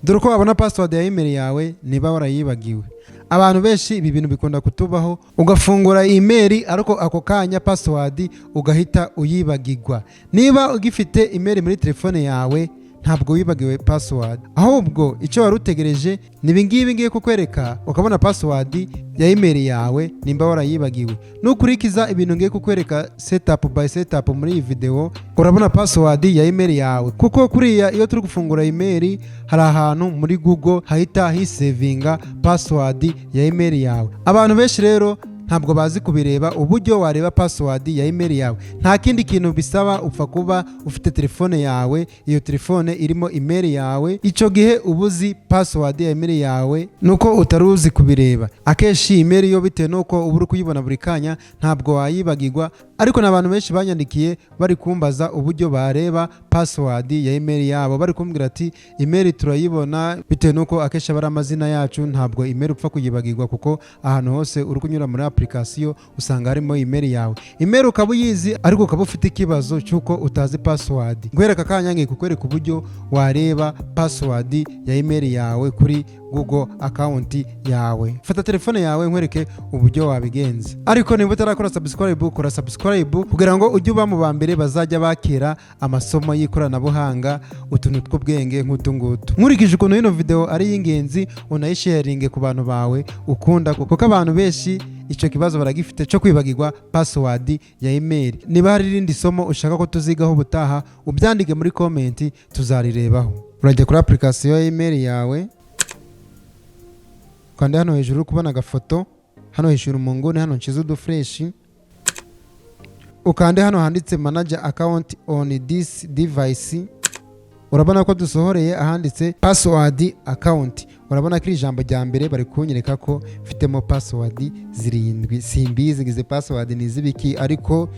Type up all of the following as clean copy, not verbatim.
dore ko wabona password ya email yawe niba warayibagiwe. Abantu benshi ibi bintu bikunda kutubaho, ugafungura email ariko ako kanya password ugahita uyibagirwa. Niba ugifite email muri telefone yawe ntabwo wibagiwe password, ahubwo icyo wari utegereje nibingibi ngiye kukwereka ukabona password ya email yawe nimba warayibagiwe. Nukurikiza ibintu ngiye kukwereka setup by setup muri iyi video urabona password ya email yawe, kuko kuriya iyo turi gufungura email hari ahantu muri Google hahita hisavinga password ya email yawe. Abantu benshi rero ntabwo bazi kubireba uburyo wareba password ya email yawe. Nta kindi kintu bisaba, upfa kuba ufite telefone yawe, iyo telefone irimo email yawe, icyo gihe ubuzi password ya email yawe nuko utaruzi kubireba. Akenshi email yo bitewe nuko uburi kuyibona buri kanya ntabwo wayibagirwa, ariko n'abantu benshi banyandikiye bari kumbaza uburyo bareba password ya email yabo, bari kumbwira ati email turayibona bitewe nuko akenshi abari amazina yacu, ntabwo email upfa kuyibagirwa kuko ahantu hose uri kunyura muri application usanga harimo email yawe. Email ukaba uyizi ariko ukaba ufite ikibazo cyuko utazi password. Ngwereka kanya ngiye kukwereka uburyo wareba password ya email yawe kuri Google account yawe. Fata telefone yawe nkwereke uburyo wabigenza. Ariko niba utarakora subscribe, kora subscribe kugira ngo ujye uba mu bambere bazajya bakira amasomo y'ikoranabuhanga, utuntu tw'ubwenge nk'utungutu. Nkurikije ukuntu ino video ari y'ingenzi, unayisharinge ku bantu bawe ukunda, kuko abantu benshi icyo kibazo baragifite cyo kwibagirwa password ya email. Niba hari irindi somo ushaka ko tuzigaho ubutaha, ubyandike muri comment tuzarirebaho. Urajya kuri application ya email yawe, kandi hano hejuru kubona agafoto, hano hejuru mu nguni hano nshyize udufresh, ukande hano handitse manage account on this device. Urabona ko dusohoreye ahanditse password account. Urabona ko ijambo rya mbere bari kunyereka ko mfitemo password 7. Simbizi ngize password nizibiki, ariko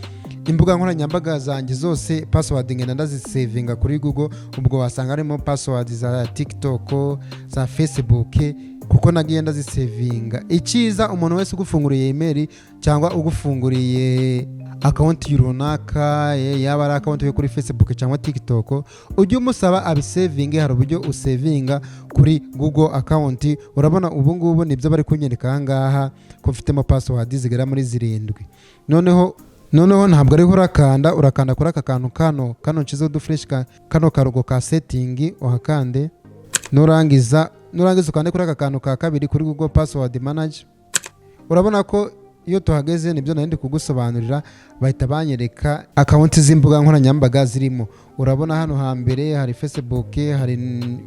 imbuga nkoranyambaga zanjye zose password ngenda ndazisavinga kuri Google. Ubwo wasanga harimo password za TikTok, za Facebook, kuko nagiye ndazisavinga. Icyiza umuntu wese ugufunguriye email cyangwa ugufunguriye account runaka, yaba ari account yo kuri Facebook cyangwa TikTok, ujye umusaba abisavinge. Hari uburyo usavinga kuri Google account. Urabona ubu ngubu nibyo bari kunyereka aha ngaha ko mfitemo password zigera muri 7. Noneho ntabwo ariho urakanda kuri aka kantu kano nshyize udufresh, kano karogo ka setting uhakande. Nurangiza ukande kuri aka kantu ka kabiri kuri Google password manage. Urabona ko iyo tuhageze nibyo nari kugusobanurira, bahita banyereka account z'imbuga nkoranyambaga zirimo. Urabona hano hambere hari Facebook, hari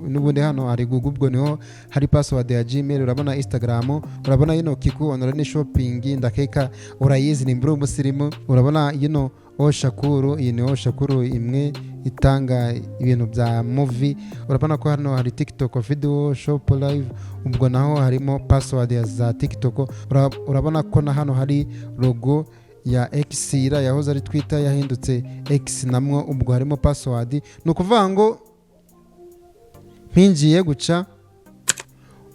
n'ubundi hano hari Google, ubwo niho hari password ya Gmail. Urabona Instagram, urabona yino Kiku online shopping, ndakeka urayizi ni mburu umusirimu. Urabona yino Oshakuru, iyi ni Oshakuru imwe itanga ibintu bya movie. Urabona ko hano hari TikTok video shop live, ubwo naho harimo password za TikTok. Urabona ko na hano hari logo ya X yahoze ari Twitter yahindutse X namwo, ubwo harimo password. Nukuvuga ngo mpingiye guca,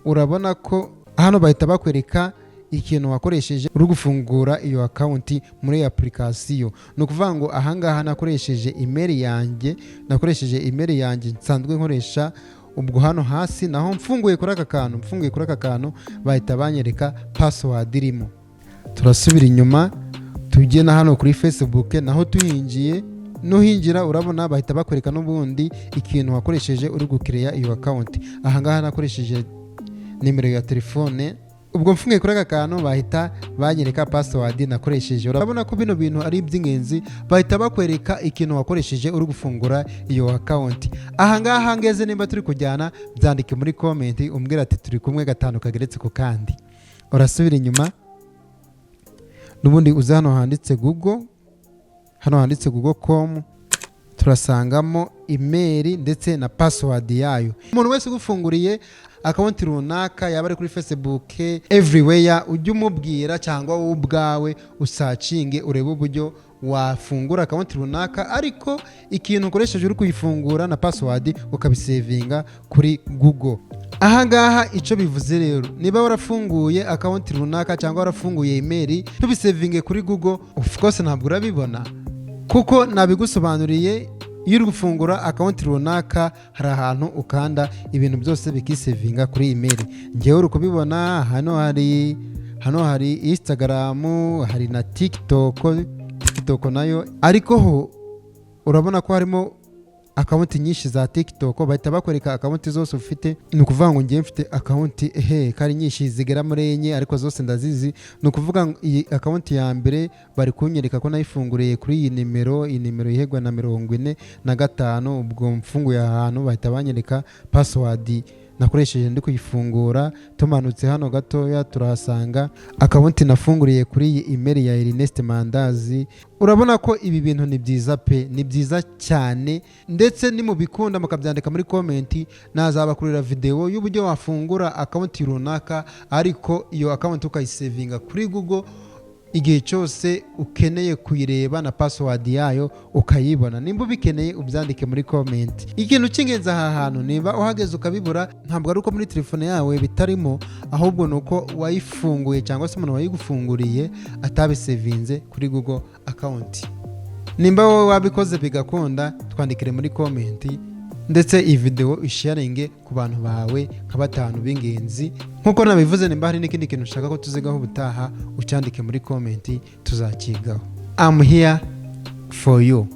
urabona ko hano bahita bakwereka ikintu wakoresheje uri gufungura iyo account muri application. Nukuvuga ngo ahangaha nakoresheje email yanjye nsanzwe nkoresha. Ubwo hano hasi naho mfunguye kuri aka kantu bahita banyereka password irimo. Turasubira inyuma tujye na hano kuri Facebook, naho tuhingiye nuhingira urabona bahita bakwereka n'ubundi ikintu wakoresheje uri gucreate iyo account. Ahangaha nakoresheje nimero ya telefone. Ubwo mfunguye kuri aka kantu bahita banyereka password nakoresheje. Urabona ko bino bintu ari iby'ingenzi, bahita bakwereka ikintu wakoresheje uri gufungura iyo account. Ahangaha ngeze nimba turi kujyana, byandike muri comment umbwira ati turi kumwe gatanu kageretse ku kandi. Urasubira inyuma n'ubundi uza hano handitse Google, hano handitse Google.com, turasangamo email ndetse na password yayo. Umuntu wese ugufunguriye account runaka, yaba ari kuri Facebook, everywhere, ujye umubwira cyangwa wowe ubwawe usacinge urebe uburyo wafungura account runaka, ariko ikintu ukoresheje uri kuyifungura na password ukabisavinga kuri Google. Ahangaha icyo bivuze rero, niba warafunguye account runaka cyangwa warafunguye email tubisavinge kuri Google, of course ntabwo urabibona kuko nabigusobanuriye iyo uri gufungura akawunti runaka hari ahantu ukanda ibintu byose bikisevinga kuri email. Ngewe uri kubibona hano hari Instagram, hari na TikTok nayo, ariko ho urabona ko harimo akawunti nyinshi za TikTok. Bahita bakwereka akawunti zose ufite. Ni ukuvuga ngo ngiye mfite akawunti kari nyinshi zigera muri enye, ariko zose ndazizi. Ni ukuvuga iyi akawunti ya mbere bari kunyereka ko nayifunguriye kuri iyi nimero ihegwa na 45. ubwo mfunguye ahantu bahita banyereka password nakoresheje ndi kuyifungura. Tumanutse hano gatoya turahasanga akawunti nafunguriye kuri iyi email ya Ernest Mandazi. Urabona ko ibi bintu ni byiza pe, ni byiza cyane, ndetse ni mu bikunda mukabyandika muri comment. Nazabakurira video y'uburyo wafungura akawunti runaka, ariko iyo akawunti ukayisevinga kuri Google igihe cyose ukeneye kuyireba na password yayo ukayibona. Nimba ubikeneye ubyandike muri comment. Ikintu cy'ingenzi aha hantu, niba uhageze ukabibura, ntabwo ari uko muri telefone yawe bitarimo, ahubwo nuko wayifunguye cyangwa se umuntu wayigufunguriye atabisevinze kuri Google account. Nimba wowe wabikoze bigakunda, twandikire muri comment, ndetse iyi video isharinge ku bantu bawe nka 5 b'ingenzi. Nkuko nabivuze, nimba hari n'ikindi kintu ushaka ko tuzigaho ubutaha, ucyandike muri comment tuzakigaho. I'm here for you.